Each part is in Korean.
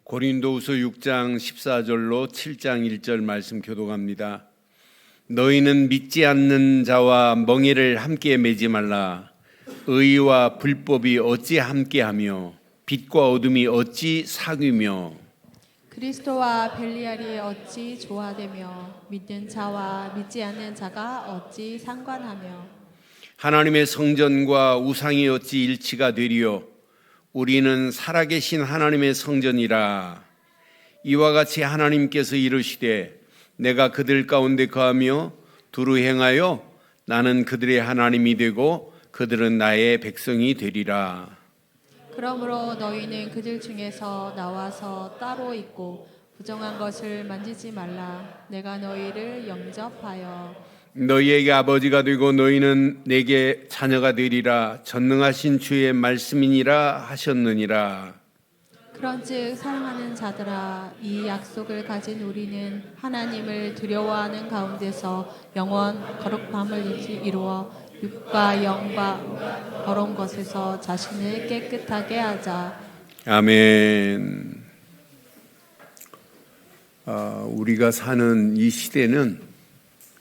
고린도후서 6장 14절로 7장 1절 말씀 교독합니다. 너희는 믿지 않는 자와 멍에를 함께 매지 말라. 의와 불법이 어찌 함께하며 빛과 어둠이 어찌 사귀며 그리스도와 벨리알이 어찌 조화되며 믿는 자와 믿지 않는 자가 어찌 상관하며 하나님의 성전과 우상이 어찌 일치가 되리요. 우리는 살아계신 하나님의 성전이라. 이와 같이 하나님께서 이르시되 내가 그들 가운데 거하며 두루 행하여 나는 그들의 하나님이 되고 그들은 나의 백성이 되리라. 그러므로 너희는 그들 중에서 나와서 따로 있고 부정한 것을 만지지 말라. 내가 너희를 영접하여 너희에게 아버지가 되고 너희는 내게 자녀가 되리라. 전능하신 주의 말씀이니라 하셨느니라. 그런즉 사랑하는 자들아, 이 약속을 가진 우리는 하나님을 두려워하는 가운데서 영원 거룩함을 이루어 육과 영과 더러운 것에서 자신을 깨끗하게 하자. 아멘. 우리가 사는 이 시대는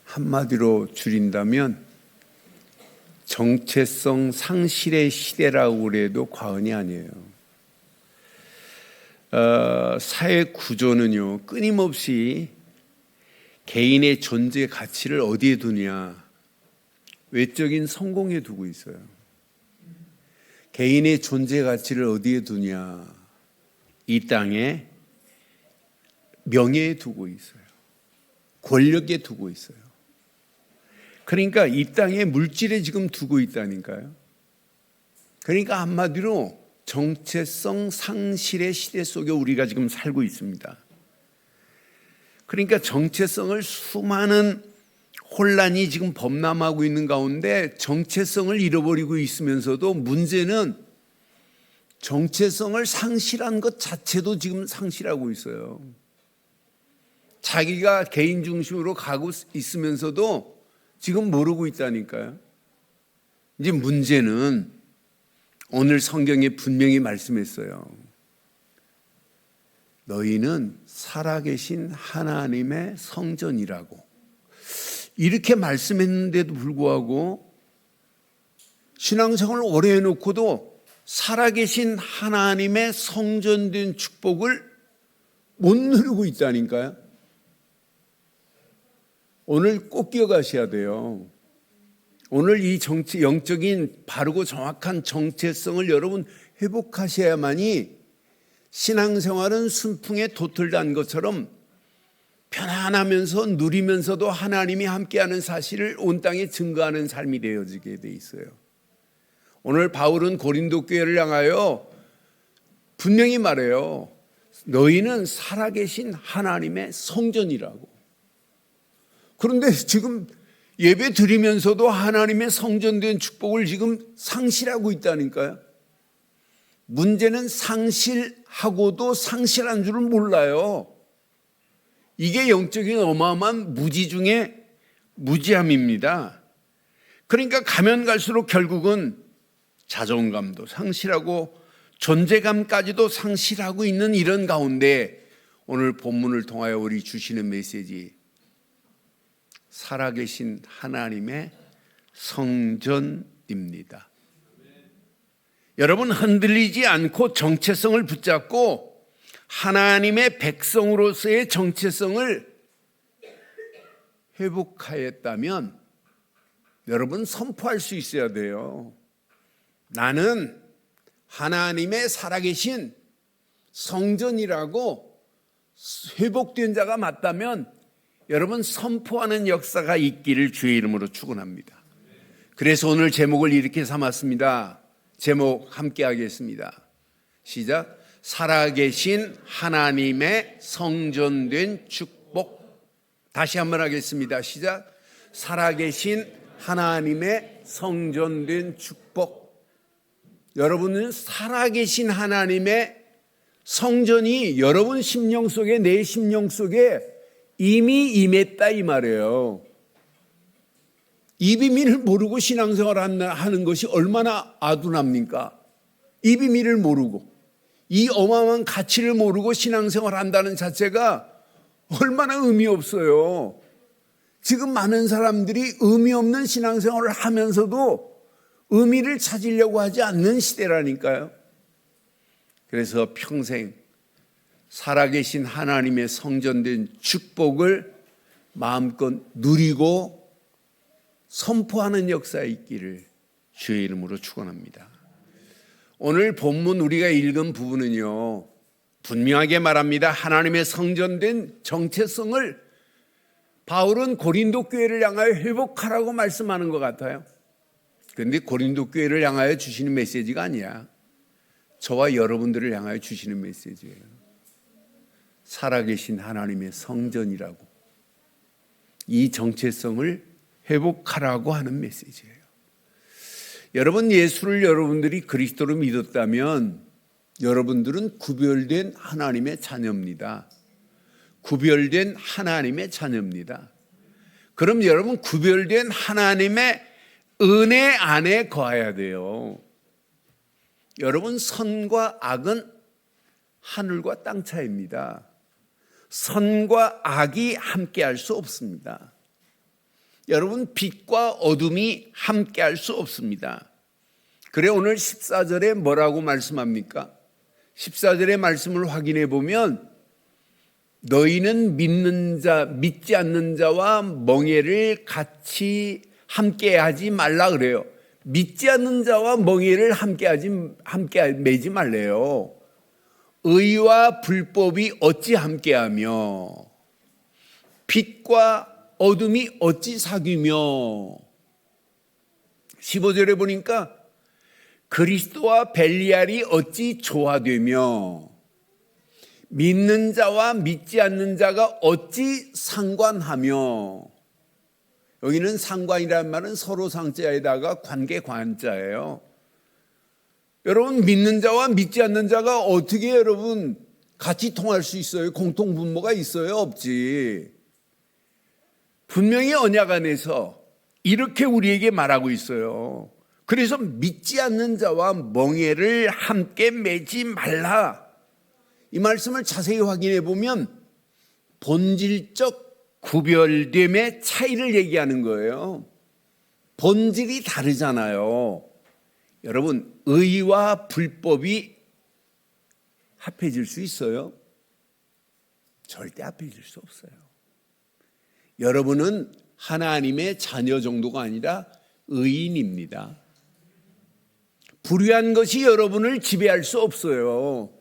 한마디로 줄인다면 정체성 상실의 시대라고 그래도 과언이 아니에요. 사회 구조는요, 끊임없이 개인의 존재 가치를 어디에 두냐, 외적인 성공에 두고 있어요. 개인의 존재 가치를 어디에 두냐, 이 땅에 명예에 두고 있어요. 권력에 두고 있어요. 그러니까 이 땅에 물질에 지금 두고 있다니까요. 그러니까 한마디로 정체성 상실의 시대 속에 우리가 지금 살고 있습니다. 그러니까 정체성을 수많은 혼란이 지금 범람하고 있는 가운데 정체성을 잃어버리고 있으면서도 문제는 정체성을 상실한 것 자체도 지금 상실하고 있어요. 자기가 개인 중심으로 가고 있으면서도 지금 모르고 있다니까요. 이제 문제는 오늘 성경에 분명히 말씀했어요. 너희는 살아계신 하나님의 성전이라고. 이렇게 말씀했는데도 불구하고 신앙생활을 오래 해놓고도 살아계신 하나님의 성전된 축복을 못 누리고 있다니까요. 오늘 꼭 기억하셔야 돼요. 오늘 이 영적인 바르고 정확한 정체성을 여러분 회복하셔야만이 신앙생활은 순풍에 도틀단 것처럼 편안하면서 누리면서도 하나님이 함께하는 사실을 온 땅에 증거하는 삶이 되어지게 돼 있어요. 오늘 바울은 고린도 교회를 향하여 분명히 말해요. 너희는 살아계신 하나님의 성전이라고. 그런데 지금 예배 드리면서도 하나님의 성전된 축복을 지금 상실하고 있다니까요. 문제는 상실하고도 상실한 줄을 몰라요. 이게 영적인 어마어마한 무지 중에 무지함입니다. 그러니까 가면 갈수록 결국은 자존감도 상실하고 존재감까지도 상실하고 있는 이런 가운데 오늘 본문을 통하여 우리 주시는 메시지, 살아계신 하나님의 성전입니다. 여러분, 흔들리지 않고 정체성을 붙잡고 하나님의 백성으로서의 정체성을 회복하였다면 여러분 선포할 수 있어야 돼요. 나는 하나님의 살아계신 성전이라고 회복된 자가 맞다면 여러분 선포하는 역사가 있기를 주의 이름으로 축원합니다. 그래서 오늘 제목을 이렇게 삼았습니다. 제목 함께 하겠습니다. 시작. 살아계신 하나님의 성전된 축복. 다시 한번 하겠습니다. 시작. 살아계신 하나님의 성전된 축복. 여러분은 살아계신 하나님의 성전이 여러분 심령 속에, 내 심령 속에 이미 임했다 이 말이에요. 이 비밀을 모르고 신앙생활 하는 것이 얼마나 아둔합니까? 이 비밀을 모르고 이 어마어마한 가치를 모르고 신앙생활 한다는 자체가 얼마나 의미 없어요. 지금 많은 사람들이 의미 없는 신앙생활을 하면서도 의미를 찾으려고 하지 않는 시대라니까요. 그래서 평생 살아계신 하나님의 성전된 축복을 마음껏 누리고 선포하는 역사에 있기를 주의 이름으로 축원합니다. 오늘 본문 우리가 읽은 부분은요, 분명하게 말합니다. 하나님의 성전된 정체성을 바울은 고린도 교회를 향하여 회복하라고 말씀하는 것 같아요. 그런데 고린도 교회를 향하여 주시는 메시지가 아니야. 저와 여러분들을 향하여 주시는 메시지예요. 살아계신 하나님의 성전이라고, 이 정체성을 회복하라고 하는 메시지예요. 여러분, 예수를 여러분들이 그리스도로 믿었다면 여러분들은 구별된 하나님의 자녀입니다. 구별된 하나님의 자녀입니다. 그럼 여러분, 구별된 하나님의 은혜 안에 거해야 돼요. 여러분, 선과 악은 하늘과 땅 차이입니다. 선과 악이 함께할 수 없습니다. 여러분, 빛과 어둠이 함께할 수 없습니다. 그래 오늘 14절에 뭐라고 말씀합니까? 14절의 말씀을 확인해 보면 너희는 믿지 않는 자와 멍에를 같이 함께하지 말라 그래요. 믿지 않는 자와 멍에를 함께 매지 말래요. 의와 불법이 어찌 함께하며 빛과 어둠이 어찌 사귀며. 15절에 보니까 그리스도와 벨리알이 어찌 조화되며 믿는 자와 믿지 않는 자가 어찌 상관하며. 여기는 상관이라는 말은 서로 상자에다가 관계 관자예요. 여러분, 믿는 자와 믿지 않는 자가 어떻게 여러분 같이 통할 수 있어요? 공통 분모가 있어요? 없지. 분명히 언약 안에서 이렇게 우리에게 말하고 있어요. 그래서 믿지 않는 자와 멍에를 함께 매지 말라. 이 말씀을 자세히 확인해 보면 본질적 구별됨의 차이를 얘기하는 거예요. 본질이 다르잖아요. 여러분, 의와 불법이 합해질 수 있어요? 절대 합해질 수 없어요. 여러분은 하나님의 자녀 정도가 아니라 의인입니다. 불의한 것이 여러분을 지배할 수 없어요.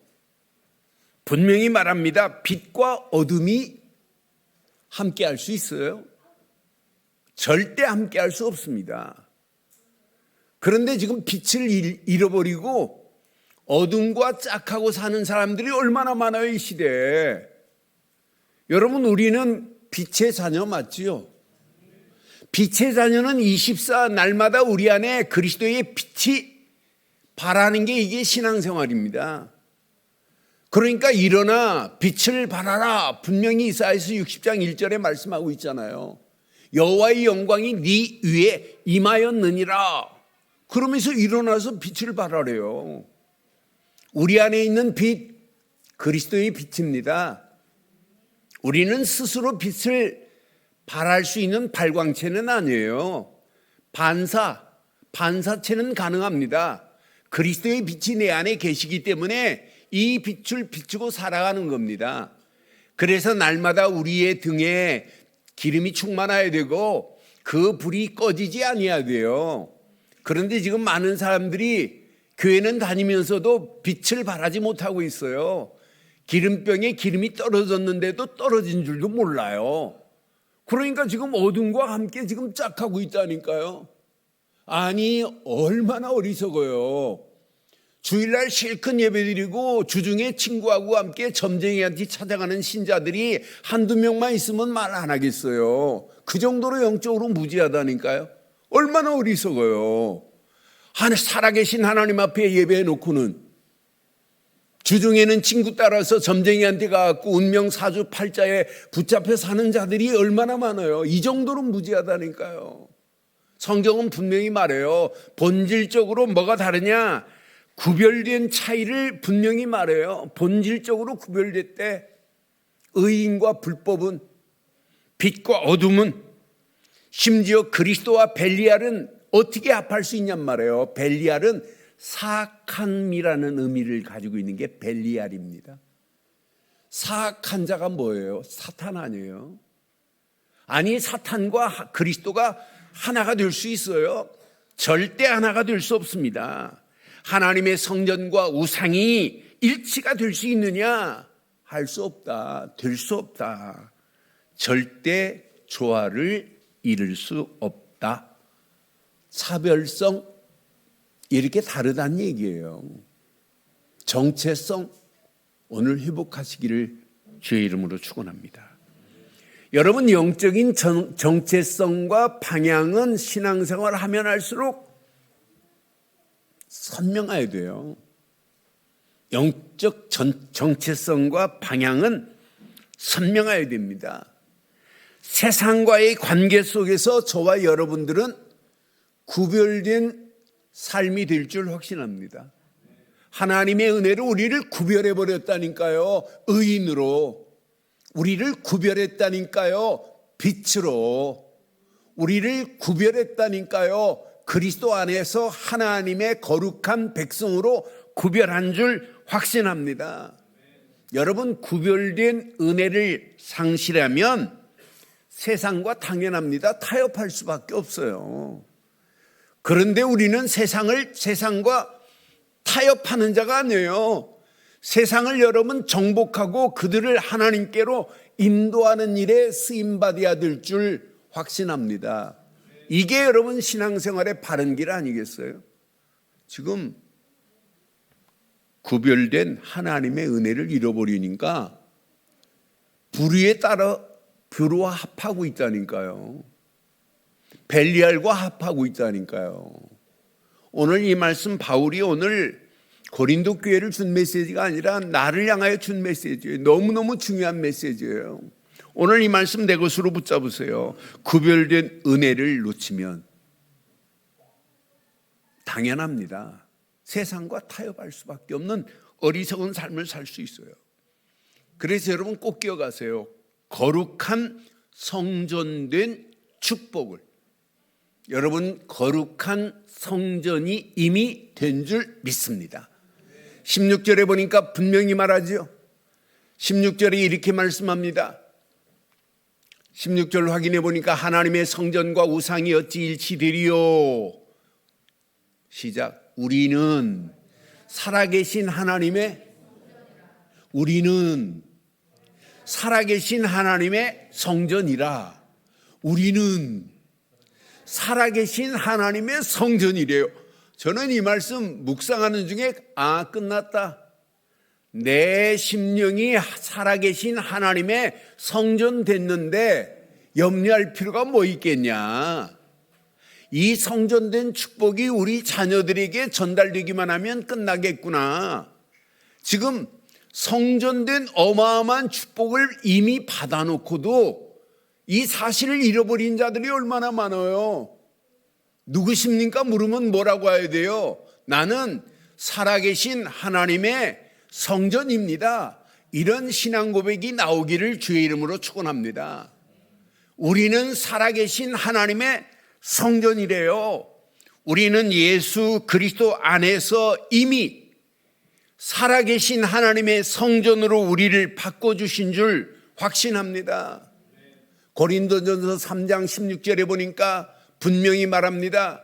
분명히 말합니다. 빛과 어둠이 함께 할 수 있어요? 절대 함께 할 수 없습니다. 그런데 지금 빛을 잃어버리고 어둠과 짝하고 사는 사람들이 얼마나 많아요, 이 시대에. 여러분, 우리는 빛의 자녀 맞지요? 빛의 자녀는 24 날마다 우리 안에 그리스도의 빛이 발하는 게 이게 신앙생활입니다. 그러니까 일어나 빛을 발하라. 분명히 이사야서 60장 1절에 말씀하고 있잖아요. 여호와의 영광이 네 위에 임하였느니라. 그러면서 일어나서 빛을 발하래요. 우리 안에 있는 빛, 그리스도의 빛입니다. 우리는 스스로 빛을 발할 수 있는 발광체는 아니에요. 반사체는 가능합니다. 그리스도의 빛이 내 안에 계시기 때문에 이 빛을 비추고 살아가는 겁니다. 그래서 날마다 우리의 등에 기름이 충만해야 되고 그 불이 꺼지지 아니어야 돼요. 그런데 지금 많은 사람들이 교회는 다니면서도 빛을 발하지 못하고 있어요. 기름병에 기름이 떨어졌는데도 떨어진 줄도 몰라요. 그러니까 지금 어둠과 함께 지금 짝하고 있다니까요. 아니, 얼마나 어리석어요. 주일날 실컷 예배드리고 주중에 친구하고 함께 점쟁이한테 찾아가는 신자들이 한두 명만 있으면 말 안 하겠어요. 그 정도로 영적으로 무지하다니까요. 얼마나 어리석어요. 살아계신 하나님 앞에 예배해 놓고는 주중에는 친구 따라서 점쟁이한테 가고 운명사주 팔자에 붙잡혀 사는 자들이 얼마나 많아요. 이 정도로 무지하다니까요. 성경은 분명히 말해요. 본질적으로 뭐가 다르냐? 구별된 차이를 분명히 말해요. 본질적으로 구별됐대. 의인과 불법은, 빛과 어둠은, 심지어 그리스도와 벨리알은 어떻게 합할 수 있냔 말이에요. 벨리알은 사악함이라는 의미를 가지고 있는 게 벨리알입니다. 사악한 자가 뭐예요? 사탄 아니에요? 아니, 사탄과 그리스도가 하나가 될 수 있어요? 절대 하나가 될 수 없습니다. 하나님의 성전과 우상이 일치가 될 수 있느냐? 할 수 없다. 될 수 없다. 절대 조화를 이룰 수 없다. 차별성, 이렇게 다르다는 얘기예요. 정체성, 오늘 회복하시기를 주의 이름으로 축원합니다. 여러분, 영적인 정체성과 방향은 신앙생활을 하면 할수록 선명해야 돼요. 영적 정체성과 방향은 선명해야 됩니다. 세상과의 관계 속에서 저와 여러분들은 구별된 삶이 될 줄 확신합니다. 하나님의 은혜로 우리를 구별해 버렸다니까요. 의인으로 우리를 구별했다니까요. 빛으로 우리를 구별했다니까요. 그리스도 안에서 하나님의 거룩한 백성으로 구별한 줄 확신합니다. 여러분, 구별된 은혜를 상실하면 세상과 당연합니다. 타협할 수밖에 없어요. 그런데 우리는 세상과 타협하는 자가 아니에요. 세상을 여러분 정복하고 그들을 하나님께로 인도하는 일에 쓰임받아야 될 줄 확신합니다. 이게 여러분 신앙생활의 바른 길 아니겠어요? 지금 구별된 하나님의 은혜를 잃어버리니까 불의에 따라 뷰로와 합하고 있다니까요. 벨리알과 합하고 있다니까요. 오늘 이 말씀 바울이 오늘 고린도 교회를 준 메시지가 아니라 나를 향하여 준 메시지예요. 너무너무 중요한 메시지예요. 오늘 이 말씀 내 것으로 붙잡으세요. 구별된 은혜를 놓치면 당연합니다. 세상과 타협할 수밖에 없는 어리석은 삶을 살 수 있어요. 그래서 여러분 꼭 기억하세요. 거룩한 성전된 축복을, 여러분 거룩한 성전이 이미 된 줄 믿습니다. 16절에 보니까 분명히 말하죠. 16절에 이렇게 말씀합니다. 16절 확인해 보니까 하나님의 성전과 우상이 어찌 일치되리요. 시작. 우리는 살아계신 하나님의 성전이라. 우리는 살아계신 하나님의 성전이래요. 저는 이 말씀 묵상하는 중에 끝났다. 내 심령이 살아계신 하나님의 성전 됐는데 염려할 필요가 뭐 있겠냐. 이 성전된 축복이 우리 자녀들에게 전달되기만 하면 끝나겠구나. 지금 성전된 어마어마한 축복을 이미 받아놓고도 이 사실을 잃어버린 자들이 얼마나 많아요. 누구십니까? 물으면 뭐라고 해야 돼요? 나는 살아계신 하나님의 성전입니다. 이런 신앙 고백이 나오기를 주의 이름으로 축원합니다. 우리는 살아계신 하나님의 성전이래요. 우리는 예수 그리스도 안에서 이미 살아계신 하나님의 성전으로 우리를 바꿔주신 줄 확신합니다. 고린도전서 3장 16절에 보니까 분명히 말합니다.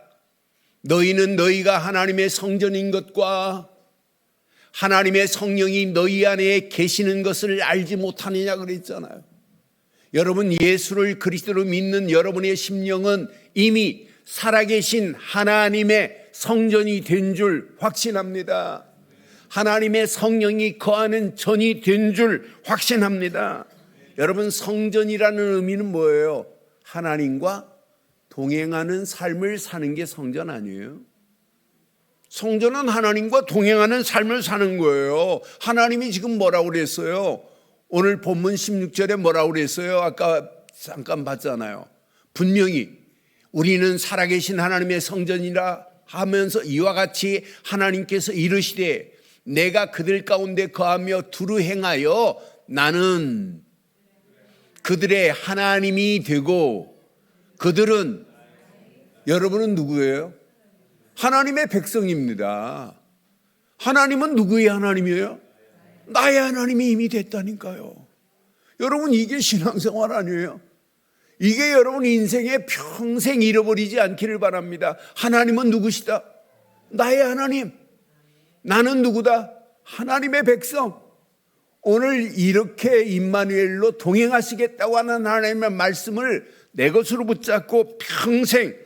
너희는 너희가 하나님의 성전인 것과 하나님의 성령이 너희 안에 계시는 것을 알지 못하느냐 그랬잖아요. 여러분, 예수를 그리스도로 믿는 여러분의 심령은 이미 살아계신 하나님의 성전이 된 줄 확신합니다. 하나님의 성령이 거하는 전이 된 줄 확신합니다. 여러분, 성전이라는 의미는 뭐예요? 하나님과 동행하는 삶을 사는 게 성전 아니에요? 성전은 하나님과 동행하는 삶을 사는 거예요. 하나님이 지금 뭐라고 그랬어요? 오늘 본문 16절에 뭐라고 그랬어요? 아까 잠깐 봤잖아요. 분명히 우리는 살아계신 하나님의 성전이라 하면서 이와 같이 하나님께서 이르시되 내가 그들 가운데 거하며 두루 행하여 나는 그들의 하나님이 되고 그들은, 여러분은 누구예요? 하나님의 백성입니다. 하나님은 누구의 하나님이에요? 나의 하나님이 이미 됐다니까요. 여러분, 이게 신앙생활 아니에요? 이게 여러분 인생에 평생 잃어버리지 않기를 바랍니다. 하나님은 누구시다? 나의 하나님. 나는 누구다? 하나님의 백성. 오늘 이렇게 임마누엘로 동행하시겠다고 하는 하나님의 말씀을 내 것으로 붙잡고 평생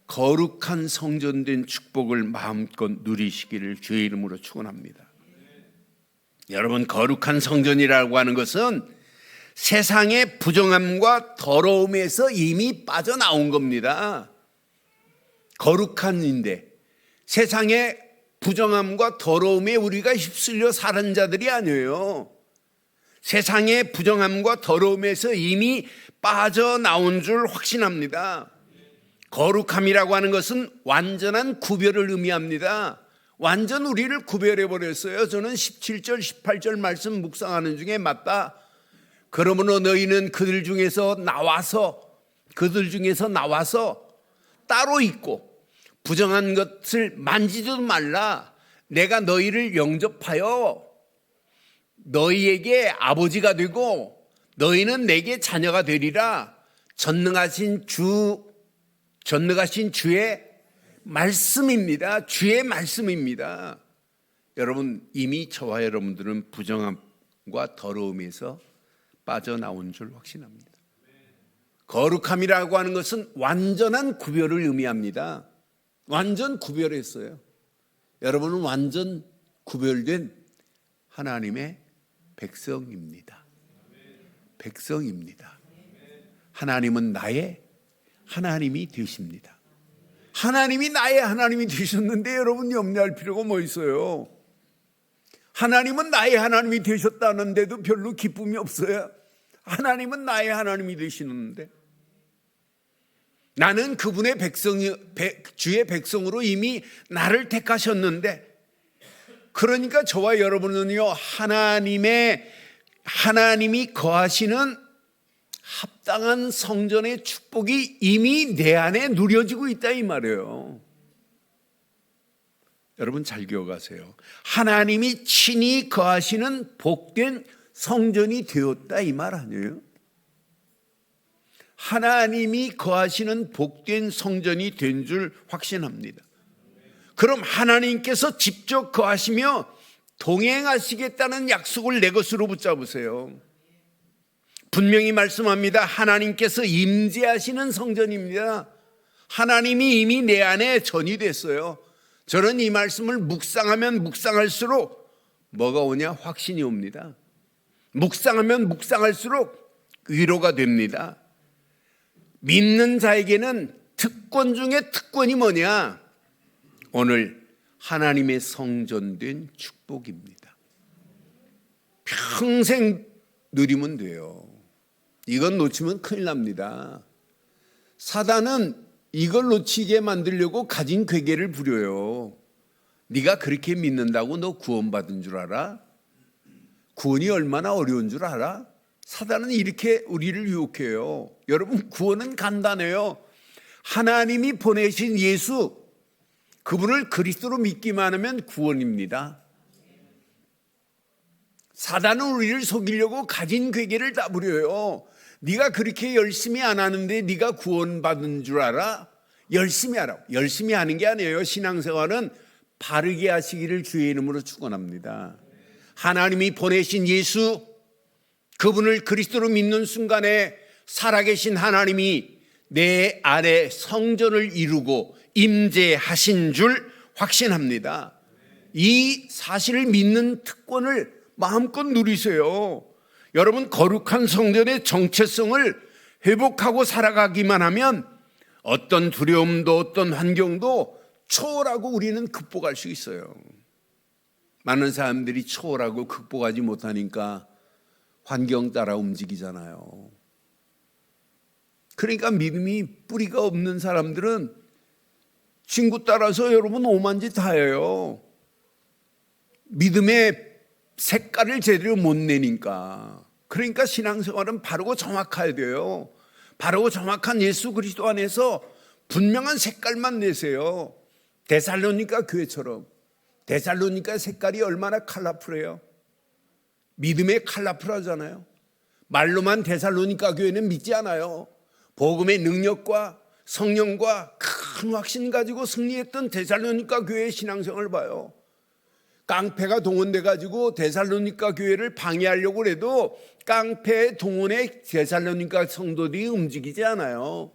거룩한 성전된 축복을 마음껏 누리시기를 주의 이름으로 축원합니다. 여러분, 거룩한 성전이라고 하는 것은 세상의 부정함과 더러움에서 이미 빠져나온 겁니다. 거룩한인데 세상의 부정함과 더러움에 우리가 휩쓸려 사는 자들이 아니에요. 세상의 부정함과 더러움에서 이미 빠져나온 줄 확신합니다. 거룩함이라고 하는 것은 완전한 구별을 의미합니다. 완전 우리를 구별해버렸어요. 저는 17절 18절 말씀 묵상하는 중에 맞다. 그러므로 너희는 그들 중에서 나와서 따로 있고 부정한 것을 만지지도 말라. 내가 너희를 영접하여 너희에게 아버지가 되고 너희는 내게 자녀가 되리라. 전능하신 주의 말씀입니다. 주의 말씀입니다. 여러분, 이미 저와 여러분들은 부정함과 더러움에서 빠져나온 줄 확신합니다. 거룩함이라고 하는 것은 완전한 구별을 의미합니다. 완전 구별했어요. 여러분은 완전 구별된 하나님의 백성입니다. 백성입니다. 하나님은 나의 하나님이 되십니다. 하나님이 나의 하나님이 되셨는데 여러분 염려할 필요가 뭐 있어요? 하나님은 나의 하나님이 되셨다는데도 별로 기쁨이 없어요. 하나님은 나의 하나님이 되시는데 나는 그분의 주의 백성으로 이미 나를 택하셨는데, 그러니까 저와 여러분은요, 하나님이 거하시는 합당한 성전의 축복이 이미 내 안에 누려지고 있다 이 말이에요. 여러분 잘 기억하세요. 하나님이 친히 거하시는 복된 성전이 되었다 이 말 아니에요? 하나님이 거하시는 복된 성전이 된 줄 확신합니다. 그럼 하나님께서 직접 거하시며 동행하시겠다는 약속을 내 것으로 붙잡으세요. 분명히 말씀합니다. 하나님께서 임재하시는 성전입니다. 하나님이 이미 내 안에 전이됐어요. 저는 이 말씀을 묵상하면 묵상할수록 뭐가 오냐? 확신이 옵니다. 묵상하면 묵상할수록 위로가 됩니다. 믿는 자에게는 특권 중에 특권이 뭐냐? 오늘 하나님의 성전된 축복입니다. 평생 누리면 돼요. 이건 놓치면 큰일 납니다. 사단은 이걸 놓치게 만들려고 가진 괴계를 부려요. 네가 그렇게 믿는다고 너 구원받은 줄 알아? 구원이 얼마나 어려운 줄 알아? 사단은 이렇게 우리를 유혹해요. 여러분, 구원은 간단해요. 하나님이 보내신 예수, 그분을 그리스도로 믿기만 하면 구원입니다. 사단은 우리를 속이려고 가진 괴계를 다 부려요. 네가 그렇게 열심히 안 하는데 네가 구원받은 줄 알아? 열심히 하라고. 열심히 하는 게 아니에요. 신앙생활은 바르게 하시기를 주의 이름으로 축원합니다. 하나님이 보내신 예수, 그분을 그리스도로 믿는 순간에 살아계신 하나님이 내 안에 성전을 이루고 임재하신 줄 확신합니다. 이 사실을 믿는 특권을 마음껏 누리세요. 여러분, 거룩한 성전의 정체성을 회복하고 살아가기만 하면 어떤 두려움도 어떤 환경도 초월하고 우리는 극복할 수 있어요. 많은 사람들이 초월하고 극복하지 못하니까 환경 따라 움직이잖아요. 그러니까 믿음이 뿌리가 없는 사람들은 친구 따라서 여러분 오만 짓 다 해요. 믿음의 색깔을 제대로 못 내니까. 그러니까 신앙생활은 바르고 정확해야 돼요. 바르고 정확한 예수 그리스도 안에서 분명한 색깔만 내세요. 데살로니가 교회처럼. 데살로니가 색깔이 얼마나 컬러풀해요. 믿음의 컬러풀하잖아요. 말로만 데살로니가 교회는 믿지 않아요. 복음의 능력과 성령과 큰 확신 가지고 승리했던 데살로니가 교회의 신앙생활을 봐요. 깡패가 동원돼 가지고 데살로니가 교회를 방해하려고 해도 깡패 동원에 데살로니가 성도들이 움직이지 않아요.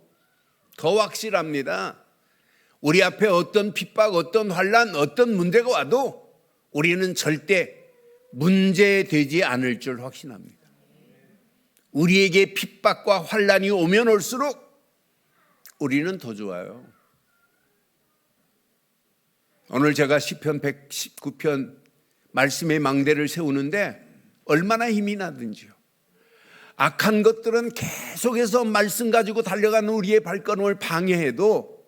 더 확실합니다. 우리 앞에 어떤 핍박, 어떤 환난, 어떤 문제가 와도 우리는 절대 문제되지 않을 줄 확신합니다. 우리에게 핍박과 환난이 오면 올수록 우리는 더 좋아요. 오늘 제가 시편 119편 말씀의 망대를 세우는데 얼마나 힘이 나든지요. 악한 것들은 계속해서 말씀 가지고 달려가는 우리의 발걸음을 방해해도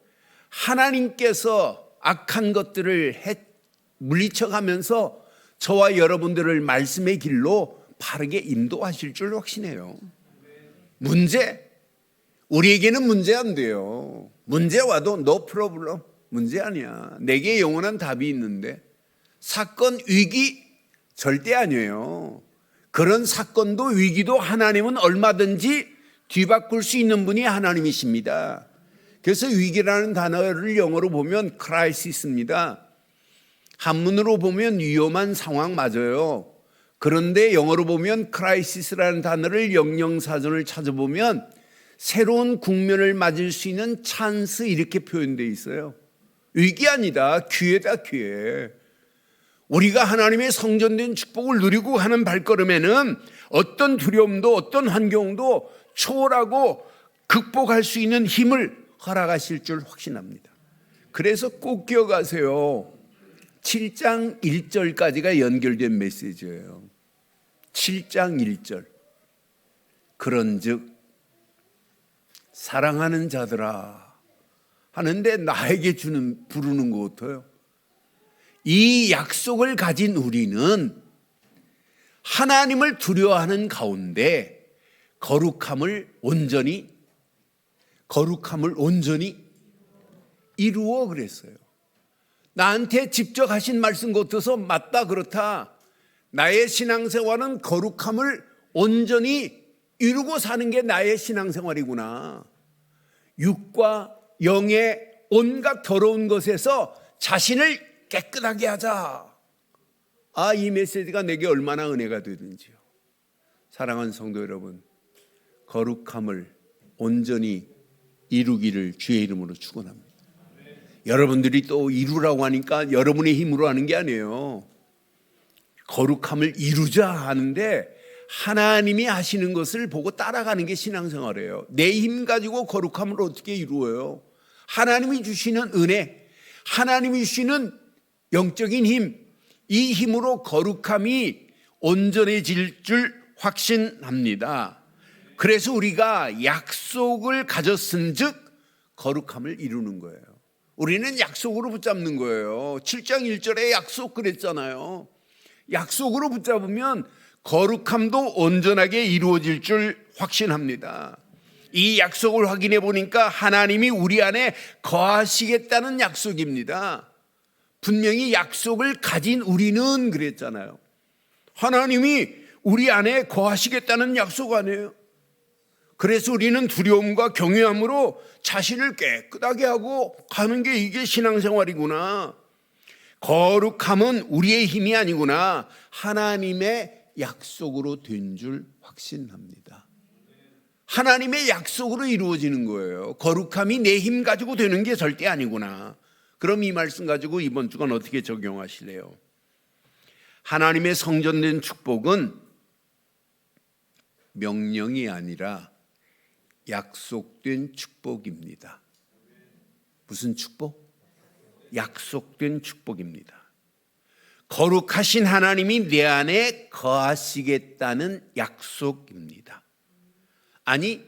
하나님께서 악한 것들을 물리쳐가면서 저와 여러분들을 말씀의 길로 바르게 인도하실 줄 확신해요. 문제, 우리에게는 문제 안 돼요. 문제 와도 no problem, 문제 아니야. 내게 영원한 답이 있는데. 사건, 위기 절대 아니에요. 그런 사건도 위기도 하나님은 얼마든지 뒤바꿀 수 있는 분이 하나님이십니다. 그래서 위기라는 단어를 영어로 보면 crisis입니다. 한문으로 보면 위험한 상황 맞아요. 그런데 영어로 보면 crisis라는 단어를 영영사전을 찾아보면 새로운 국면을 맞을 수 있는 찬스 이렇게 표현되어 있어요. 위기 아니다. 기회다, 기회. 우리가 하나님의 성전된 축복을 누리고 하는 발걸음에는 어떤 두려움도 어떤 환경도 초월하고 극복할 수 있는 힘을 허락하실 줄 확신합니다. 그래서 꼭 기억하세요. 7장 1절까지가 연결된 메시지예요. 7장 1절. 그런즉 사랑하는 자들아 하는데 나에게 부르는 것 같아요. 이 약속을 가진 우리는 하나님을 두려워하는 가운데 거룩함을 온전히 이루어 그랬어요. 나한테 직접 하신 말씀 같아서 맞다 그렇다. 나의 신앙생활은 거룩함을 온전히 이루고 사는 게 나의 신앙생활이구나. 육과 영의 온갖 더러운 것에서 자신을 깨끗하게 하자. 이 메시지가 내게 얼마나 은혜가 되든지요. 사랑하는 성도 여러분, 거룩함을 온전히 이루기를 주의 이름으로 축원합니다. 여러분들이 또 이루라고 하니까 여러분의 힘으로 하는 게 아니에요. 거룩함을 이루자 하는데 하나님이 하시는 것을 보고 따라가는 게 신앙생활이에요. 내 힘 가지고 거룩함을 어떻게 이루어요? 하나님이 주시는 은혜, 하나님이 주시는 영적인 힘, 이 힘으로 거룩함이 온전해질 줄 확신합니다. 그래서 우리가 약속을 가졌은즉 거룩함을 이루는 거예요. 우리는 약속으로 붙잡는 거예요. 7장 1절에 약속 그랬잖아요. 약속으로 붙잡으면 거룩함도 온전하게 이루어질 줄 확신합니다. 이 약속을 확인해 보니까 하나님이 우리 안에 거하시겠다는 약속입니다. 분명히 약속을 가진 우리는 그랬잖아요. 하나님이 우리 안에 거하시겠다는 약속 아니에요. 그래서 우리는 두려움과 경외함으로 자신을 깨끗하게 하고 가는 게 이게 신앙생활이구나. 거룩함은 우리의 힘이 아니구나. 하나님의 약속으로 된 줄 확신합니다. 하나님의 약속으로 이루어지는 거예요. 거룩함이 내 힘 가지고 되는 게 절대 아니구나. 그럼 이 말씀 가지고 이번 주간 어떻게 적용하실래요? 하나님의 성전된 축복은 명령이 아니라 약속된 축복입니다. 무슨 축복? 약속된 축복입니다. 거룩하신 하나님이 내 안에 거하시겠다는 약속입니다. 아니,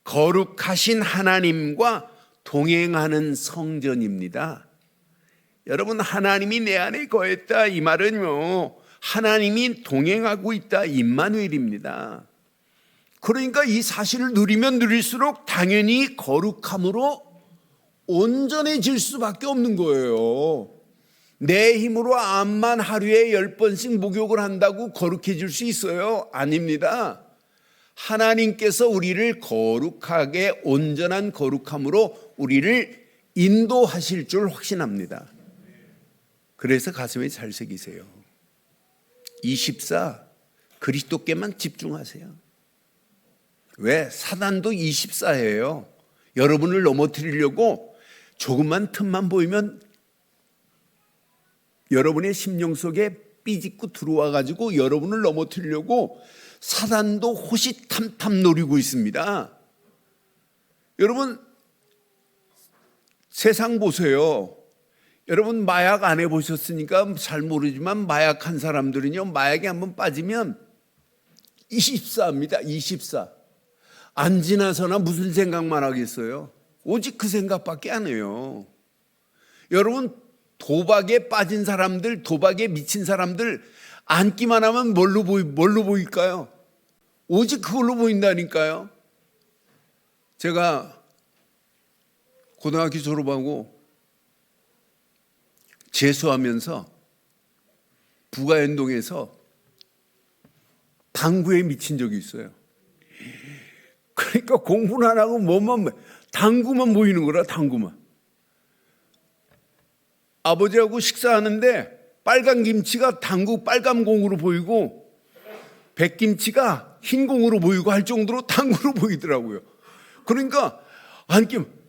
거룩하신 하나님과 동행하는 성전입니다. 여러분, 하나님이 내 안에 거했다 이 말은요, 하나님이 동행하고 있다, 임마누엘입니다. 그러니까 이 사실을 누리면 누릴수록 당연히 거룩함으로 온전해질 수밖에 없는 거예요. 내 힘으로 암만 하루에 10번씩 목욕을 한다고 거룩해질 수 있어요? 아닙니다. 하나님께서 우리를 거룩하게 온전한 거룩함으로 우리를 인도하실 줄 확신합니다. 그래서 가슴에 잘 새기세요. 24 그리스도께만 집중하세요. 왜? 사단도 24예요. 여러분을 넘어뜨리려고 조금만 틈만 보이면 여러분의 심령 속에 삐짓고 들어와 가지고 여러분을 넘어뜨리려고 사단도 호시탐탐 노리고 있습니다. 여러분, 세상 보세요. 여러분, 마약 안 해보셨으니까 잘 모르지만 마약한 사람들은요, 마약에 한번 빠지면 24입니다. 24. 안 지나서나 무슨 생각만 하겠어요? 오직 그 생각밖에 안 해요. 여러분, 도박에 빠진 사람들, 도박에 미친 사람들 앉기만 하면 뭘로 보일까요? 오직 그걸로 보인다니까요. 제가 고등학교 졸업하고 재수하면서 부가연동에서 당구에 미친 적이 있어요. 그러니까 공부는 안 하고 당구만 보이는 거라, 당구만. 아버지하고 식사하는데 빨간 김치가 당구 빨간 공으로 보이고 백김치가 흰 공으로 보이고 할 정도로 당구로 보이더라고요. 그러니까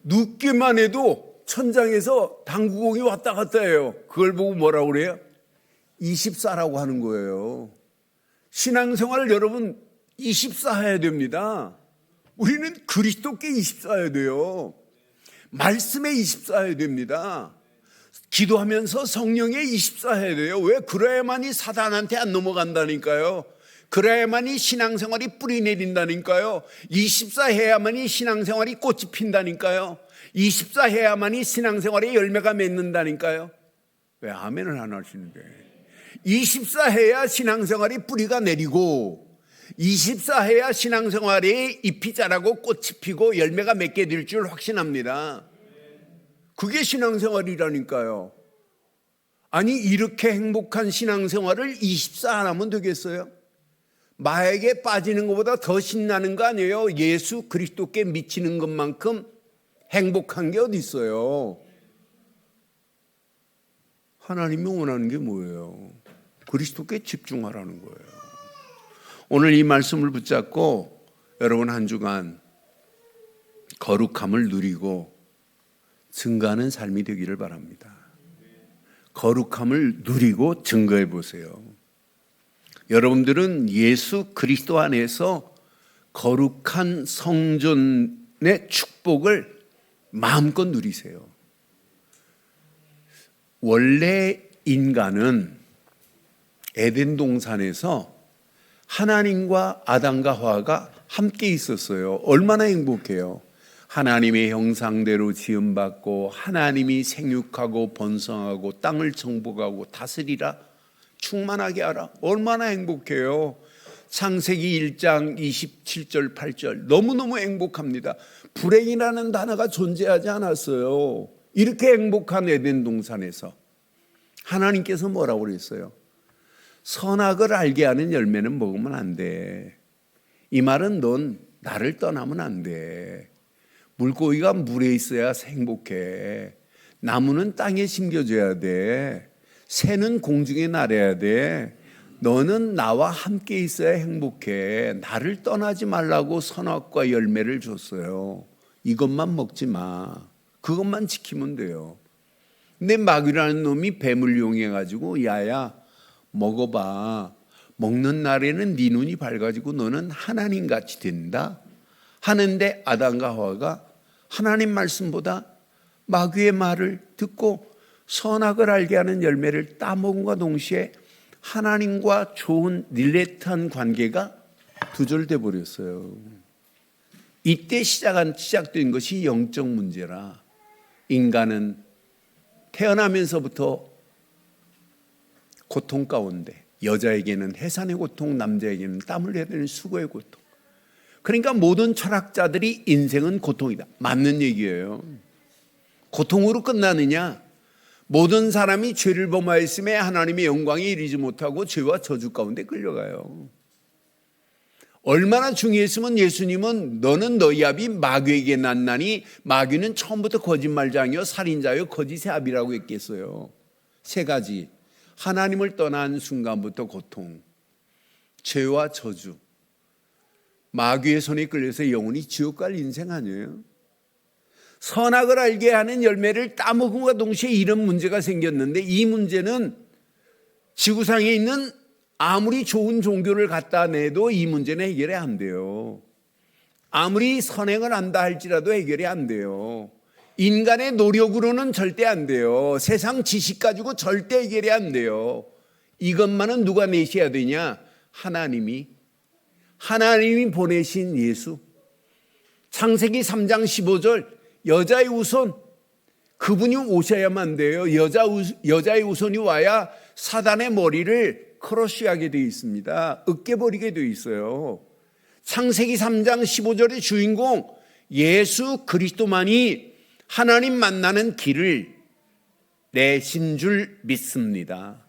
눕기만 해도 천장에서 당구공이 왔다 갔다 해요. 그걸 보고 뭐라고 그래요? 24라고 하는 거예요. 신앙생활을 여러분 24 해야 됩니다. 우리는 그리스도께 24 해야 돼요. 말씀에 24 해야 됩니다. 기도하면서 성령에 24 해야 돼요. 왜? 그래야만이 사단한테 안 넘어간다니까요. 그래야만이 신앙생활이 뿌리 내린다니까요. 24 해야만이 신앙생활이 꽃이 핀다니까요. 24 해야만이 신앙생활의 열매가 맺는다니까요. 왜 아멘을 안 하시는데? 24 해야 신앙생활이 뿌리가 내리고 24 해야 신앙생활이 잎이 자라고 꽃이 피고 열매가 맺게 될 줄 확신합니다. 그게 신앙생활이라니까요. 아니, 이렇게 행복한 신앙생활을 24 안 하면 되겠어요? 마약에 빠지는 것보다 더 신나는 거 아니에요? 예수 그리스도께 미치는 것만큼 행복한 게 어디 있어요? 하나님이 원하는 게 뭐예요? 그리스도께 집중하라는 거예요. 오늘 이 말씀을 붙잡고 여러분 한 주간 거룩함을 누리고 증거하는 삶이 되기를 바랍니다. 거룩함을 누리고 증거해 보세요. 여러분들은 예수 그리스도 안에서 거룩한 성전의 축복을 마음껏 누리세요. 원래 인간은 에덴 동산에서 하나님과 아담과 하와가 함께 있었어요. 얼마나 행복해요. 하나님의 형상대로 지음받고 하나님이 생육하고 번성하고 땅을 정복하고 다스리라, 충만하게 하라. 얼마나 행복해요. 창세기 1장 27절 8절 너무너무 행복합니다. 불행이라는 단어가 존재하지 않았어요. 이렇게 행복한 에덴 동산에서 하나님께서 뭐라고 그랬어요? 선악을 알게 하는 열매는 먹으면 안 돼. 이 말은 넌 나를 떠나면 안 돼. 물고기가 물에 있어야 행복해. 나무는 땅에 심겨져야 돼. 새는 공중에 날아야 돼. 너는 나와 함께 있어야 행복해. 나를 떠나지 말라고 선악과 열매를 줬어요. 이것만 먹지 마. 그것만 지키면 돼요. 근데 마귀라는 놈이 뱀을 이용해가지고 야야 먹어봐. 먹는 날에는 네 눈이 밝아지고 너는 하나님같이 된다 하는데 아담과 하와가 하나님 말씀보다 마귀의 말을 듣고 선악을 알게 하는 열매를 따먹음과 동시에 하나님과 좋은 릴레이트한 관계가 두절돼 버렸어요. 이때 시작된 것이 영적 문제라. 인간은 태어나면서부터 고통 가운데, 여자에게는 해산의 고통, 남자에게는 땀을 흘려야 되는 수고의 고통. 그러니까 모든 철학자들이 인생은 고통이다. 맞는 얘기예요. 고통으로 끝나느냐? 모든 사람이 죄를 범하였음에 하나님의 영광에 이르지 못하고 죄와 저주 가운데 끌려가요. 얼마나 중요했으면 예수님은 너는 너희 아비 마귀에게 났나니 마귀는 처음부터 거짓말장이요 살인자요 거짓의 아비라고 했겠어요. 세 가지. 하나님을 떠난 순간부터 고통, 죄와 저주, 마귀의 손에 끌려서 영원히 지옥 갈 인생 아니에요? 선악을 알게 하는 열매를 따먹음과 동시에 이런 문제가 생겼는데, 이 문제는 지구상에 있는 아무리 좋은 종교를 갖다 내도 이 문제는 해결이 안 돼요. 아무리 선행을 한다 할지라도 해결이 안 돼요. 인간의 노력으로는 절대 안 돼요. 세상 지식 가지고 절대 해결이 안 돼요. 이것만은 누가 내셔야 되냐? 하나님이 보내신 예수. 창세기 3장 15절 여자의 후손, 그분이 오셔야만 돼요. 여자의 후손이 와야 사단의 머리를 크러쉬하게 되어 있습니다. 으깨버리게 되어 있어요. 창세기 3장 15절의 주인공 예수 그리스도만이 하나님 만나는 길을 내신 줄 믿습니다.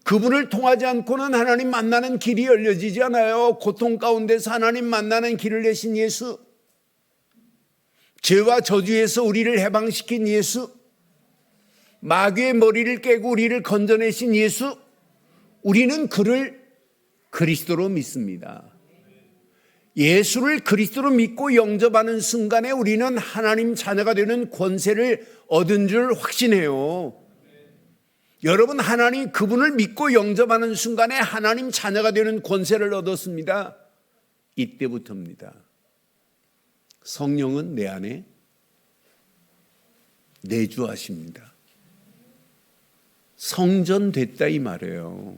그분을 통하지 않고는 하나님 만나는 길이 열려지지 않아요. 고통 가운데서 하나님 만나는 길을 내신 예수, 죄와 저주에서 우리를 해방시킨 예수, 마귀의 머리를 깨고 우리를 건져내신 예수, 우리는 그를 그리스도로 믿습니다. 예수를 그리스도로 믿고 영접하는 순간에 우리는 하나님 자녀가 되는 권세를 얻은 줄 확신해요. 여러분, 하나님 그분을 믿고 영접하는 순간에 하나님 자녀가 되는 권세를 얻었습니다. 이때부터입니다. 성령은 내 안에 내주하십니다. 성전됐다 이 말이에요.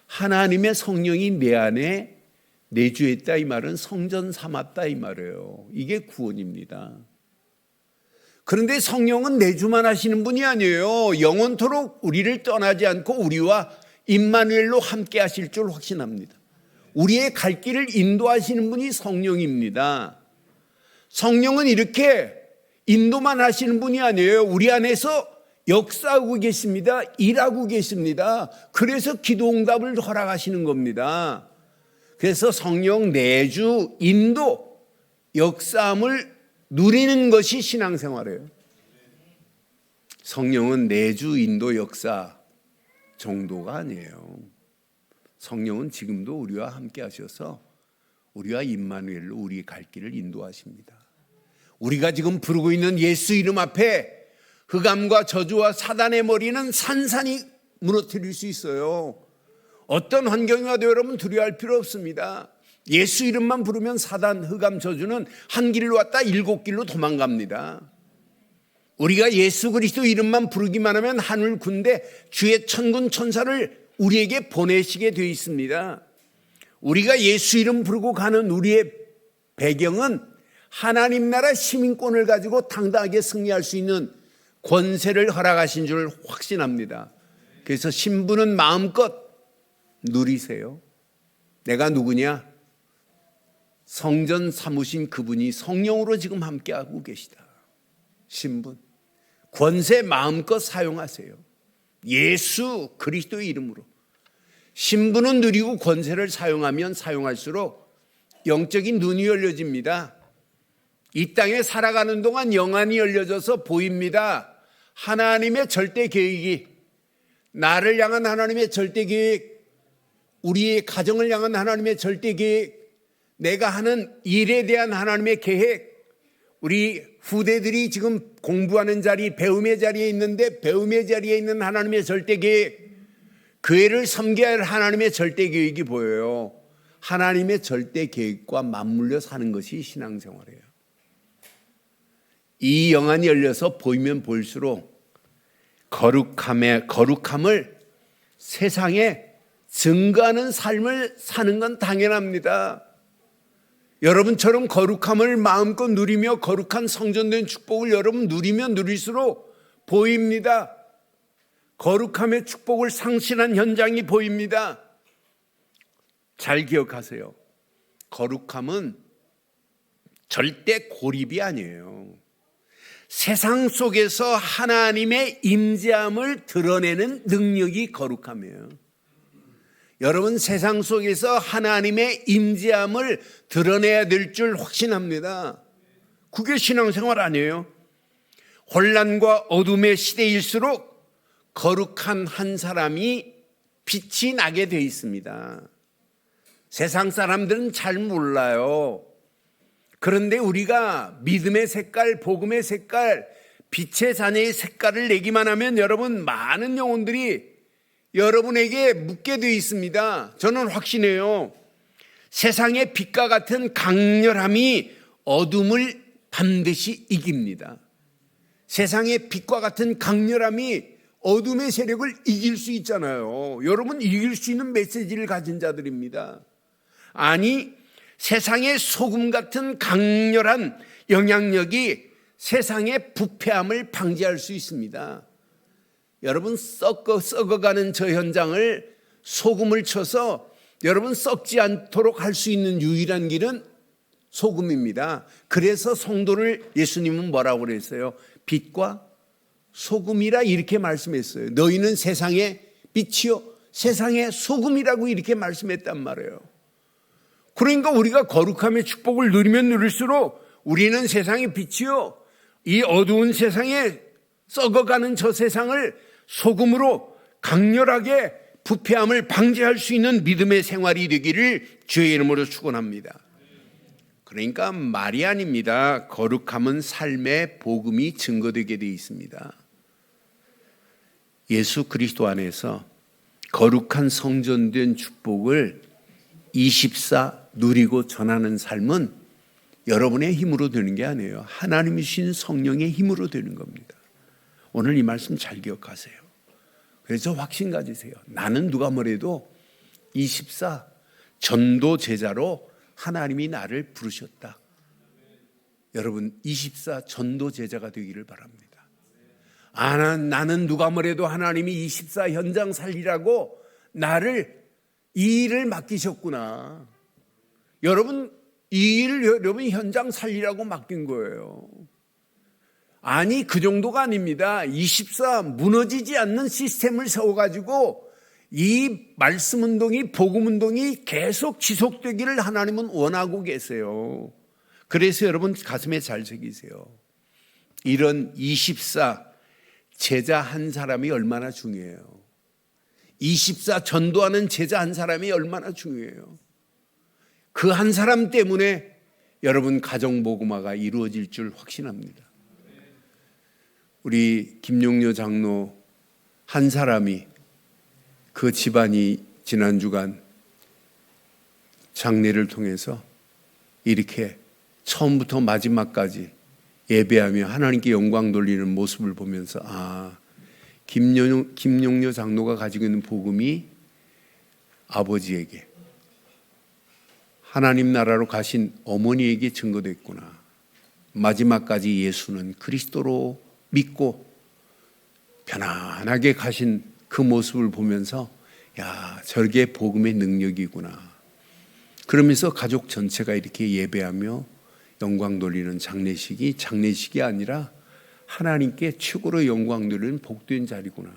하나님의 성령이 내 안에 내주했다 이 말은 성전 삼았다 이 말이에요. 이게 구원입니다. 그런데 성령은 내주만 하시는 분이 아니에요. 영원토록 우리를 떠나지 않고 우리와 임마누엘로 함께 하실 줄 확신합니다. 우리의 갈 길을 인도하시는 분이 성령입니다. 성령은 이렇게 인도만 하시는 분이 아니에요. 우리 안에서 역사하고 계십니다. 일하고 계십니다. 그래서 기도 응답을 허락하시는 겁니다. 그래서 성령 내주, 인도, 역사함을 누리는 것이 신앙생활이에요. 성령은 내주, 인도, 역사 정도가 아니에요. 성령은 지금도 우리와 함께 하셔서 우리와 임마누엘로 우리 갈 길을 인도하십니다. 우리가 지금 부르고 있는 예수 이름 앞에 흑암과 저주와 사단의 머리는 산산이 무너뜨릴 수 있어요. 어떤 환경이 와도 여러분 두려워할 필요 없습니다. 예수 이름만 부르면 사단, 흑암, 저주는 한 길로 왔다 7길로 도망갑니다. 우리가 예수 그리스도 이름만 부르기만 하면 하늘 군대, 주의 천군 천사를 우리에게 보내시게 되어 있습니다. 우리가 예수 이름 부르고 가는 우리의 배경은 하나님 나라 시민권을 가지고 당당하게 승리할 수 있는 권세를 허락하신 줄 확신합니다. 그래서 신분은 마음껏 누리세요. 내가 누구냐? 성전 삼으신 그분이 성령으로 지금 함께하고 계시다. 신분, 권세 마음껏 사용하세요. 예수 그리스도의 이름으로. 신분은 누리고 권세를 사용하면 사용할수록 영적인 눈이 열려집니다. 이 땅에 살아가는 동안 영안이 열려져서 보입니다. 하나님의 절대 계획이, 나를 향한 하나님의 절대 계획, 우리의 가정을 향한 하나님의 절대 계획, 내가 하는 일에 대한 하나님의 계획, 우리 후대들이 지금 공부하는 자리, 배움의 자리에 있는데 배움의 자리에 있는 하나님의 절대 계획, 교회를 섬겨야 할 하나님의 절대 계획이 보여요. 하나님의 절대 계획과 맞물려 사는 것이 신앙생활이에요. 이 영안이 열려서 보이면 볼수록 거룩함을 세상에 증거하는 삶을 사는 건 당연합니다. 여러분처럼 거룩함을 마음껏 누리며 거룩한 성전된 축복을 여러분 누리면 누릴수록 보입니다. 거룩함의 축복을 상실한 현장이 보입니다. 잘 기억하세요. 거룩함은 절대 고립이 아니에요. 세상 속에서 하나님의 임재함을 드러내는 능력이 거룩함이에요. 여러분 세상 속에서 하나님의 임재함을 드러내야 될 줄 확신합니다. 그게 신앙생활 아니에요. 혼란과 어둠의 시대일수록 거룩한 한 사람이 빛이 나게 돼 있습니다. 세상 사람들은 잘 몰라요. 그런데 우리가 믿음의 색깔, 복음의 색깔, 빛의 자녀의 색깔을 내기만 하면 여러분 많은 영혼들이 여러분에게 묻게 되어 있습니다. 저는 확신해요. 세상의 빛과 같은 강렬함이 어둠을 반드시 이깁니다. 세상의 빛과 같은 강렬함이 어둠의 세력을 이길 수 있잖아요. 여러분 이길 수 있는 메시지를 가진 자들입니다. 아니 세상의 소금 같은 강렬한 영향력이 세상의 부패함을 방지할 수 있습니다. 여러분 썩어가는 저 현장을 소금을 쳐서 여러분 썩지 않도록 할 수 있는 유일한 길은 소금입니다. 그래서 성도를 예수님은 뭐라고 그랬어요? 빛과 소금이라 이렇게 말씀했어요. 너희는 세상의 빛이요 세상의 소금이라고 이렇게 말씀했단 말이에요. 그러니까 우리가 거룩함의 축복을 누리면 누릴수록 우리는 세상의 빛이요 이 어두운 세상에 썩어가는 저 세상을 소금으로 강렬하게 부패함을 방지할 수 있는 믿음의 생활이 되기를 주의 이름으로 축원합니다. 그러니까 말이 아닙니다. 거룩함은 삶의 복음이 증거되게 되어 있습니다. 예수 그리스도 안에서 거룩한 성전된 축복을 24 누리고 전하는 삶은 여러분의 힘으로 되는 게 아니에요. 하나님이 주신 성령의 힘으로 되는 겁니다. 오늘 이 말씀 잘 기억하세요. 그래서 확신 가지세요. 나는 누가 뭐래도 24 전도 제자로 하나님이 나를 부르셨다. 여러분 24 전도 제자가 되기를 바랍니다. 나는 누가 뭐래도 하나님이 24 현장 살리라고 나를 이 일을 맡기셨구나. 여러분 이 일을 여러분 현장 살리라고 맡긴 거예요. 아니 그 정도가 아닙니다. 24 무너지지 않는 시스템을 세워가지고 이 말씀 운동이 복음 운동이 계속 지속되기를 하나님은 원하고 계세요. 그래서 여러분 가슴에 잘 새기세요. 이런 24 제자 한 사람이 얼마나 중요해요. 24 전도하는 제자 한 사람이 얼마나 중요해요. 그 한 사람 때문에 여러분 가정복음화가 이루어질 줄 확신합니다. 우리 김용료 장로 한 사람이 그 집안이 지난 주간 장례를 통해서 이렇게 처음부터 마지막까지 예배하며 하나님께 영광 돌리는 모습을 보면서 김용료 장로가 가지고 있는 복음이 아버지에게 하나님 나라로 가신 어머니에게 증거됐구나. 마지막까지 예수는 그리스도로 믿고 편안하게 가신 그 모습을 보면서 저게 복음의 능력이구나. 그러면서 가족 전체가 이렇게 예배하며 영광 돌리는 장례식이 아니라 하나님께 최고로 영광 돌리는 복된 자리구나.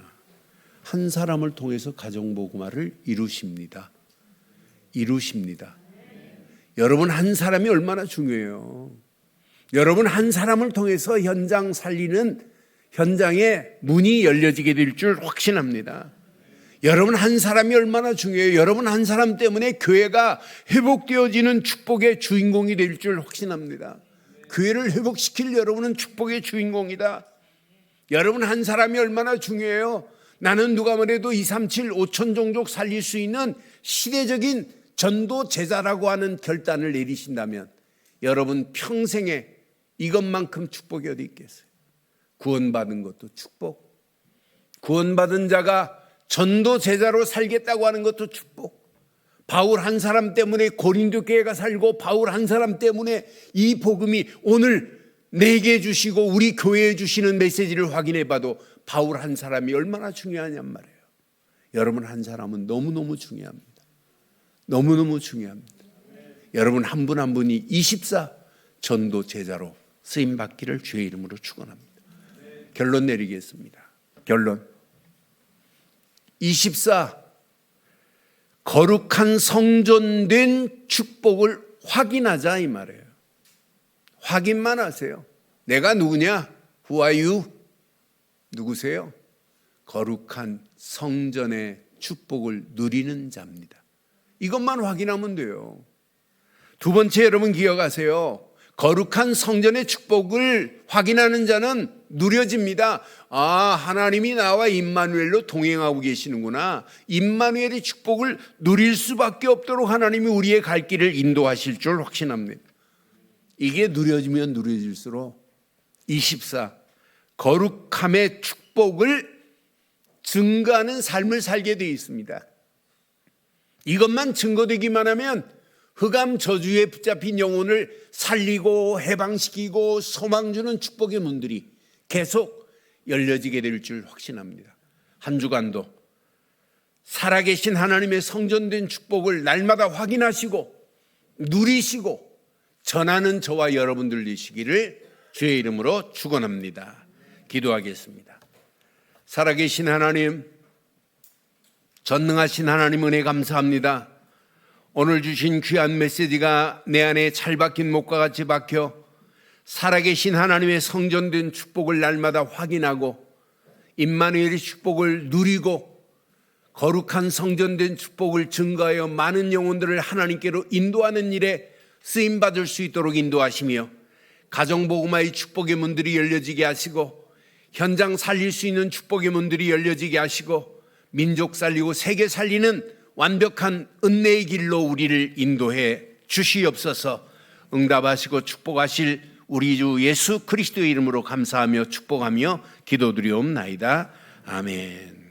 한 사람을 통해서 가정복음화를 이루십니다. 여러분 한 사람이 얼마나 중요해요. 여러분 한 사람을 통해서 현장 살리는 현장의 문이 열려지게 될 줄 확신합니다. 여러분 한 사람이 얼마나 중요해요. 여러분 한 사람 때문에 교회가 회복되어지는 축복의 주인공이 될 줄 확신합니다. 교회를 회복시킬 여러분은 축복의 주인공이다. 여러분 한 사람이 얼마나 중요해요. 나는 누가 뭐래도 237 5천 종족 살릴 수 있는 시대적인 전도 제자라고 하는 결단을 내리신다면 여러분 평생에 이것만큼 축복이 어디 있겠어요. 구원받은 것도 축복, 구원받은 자가 전도 제자로 살겠다고 하는 것도 축복, 바울 한 사람 때문에 고린도 교회가 살고, 바울 한 사람 때문에 이 복음이 오늘 내게 주시고 우리 교회에 주시는 메시지를 확인해 봐도 바울 한 사람이 얼마나 중요하냔 말이에요. 여러분 한 사람은 너무너무 중요합니다. 너무너무 중요합니다. 여러분 한 분 한 분이 24 전도 제자로 쓰임 받기를 주의 이름으로 축원합니다. 결론 내리겠습니다. 결론. 24 거룩한 성전된 축복을 확인하자 이 말이에요. 확인만 하세요. 내가 누구냐? Who are you? 누구세요? 거룩한 성전의 축복을 누리는 자입니다. 이것만 확인하면 돼요. 두 번째, 여러분 기억하세요. 거룩한 성전의 축복을 확인하는 자는 누려집니다. 아, 하나님이 나와 임마누엘로 동행하고 계시는구나. 임마누엘의 축복을 누릴 수밖에 없도록 하나님이 우리의 갈 길을 인도하실 줄 확신합니다. 이게 누려지면 누려질수록 24 거룩함의 축복을 증거하는 삶을 살게 되어 있습니다. 이것만 증거되기만 하면 흑암 저주에 붙잡힌 영혼을 살리고 해방시키고 소망 주는 축복의 문들이 계속 열려지게 될 줄 확신합니다. 한 주간도 살아계신 하나님의 성전된 축복을 날마다 확인하시고 누리시고 전하는 저와 여러분들 되시기를 주의 이름으로 축원합니다. 기도하겠습니다. 살아계신 하나님, 전능하신 하나님 은혜 감사합니다. 오늘 주신 귀한 메시지가 내 안에 잘 박힌 목과 같이 박혀 살아계신 하나님의 성전된 축복을 날마다 확인하고 임마누엘의 축복을 누리고 거룩한 성전된 축복을 증거하여 많은 영혼들을 하나님께로 인도하는 일에 쓰임받을 수 있도록 인도하시며 가정복음화의 축복의 문들이 열려지게 하시고 현장 살릴 수 있는 축복의 문들이 열려지게 하시고 민족 살리고 세계 살리는 완벽한 은혜의 길로 우리를 인도해 주시옵소서. 응답하시고 축복하실 우리 주 예수 그리스도의 이름으로 감사하며 축복하며 기도드리옵나이다. 아멘.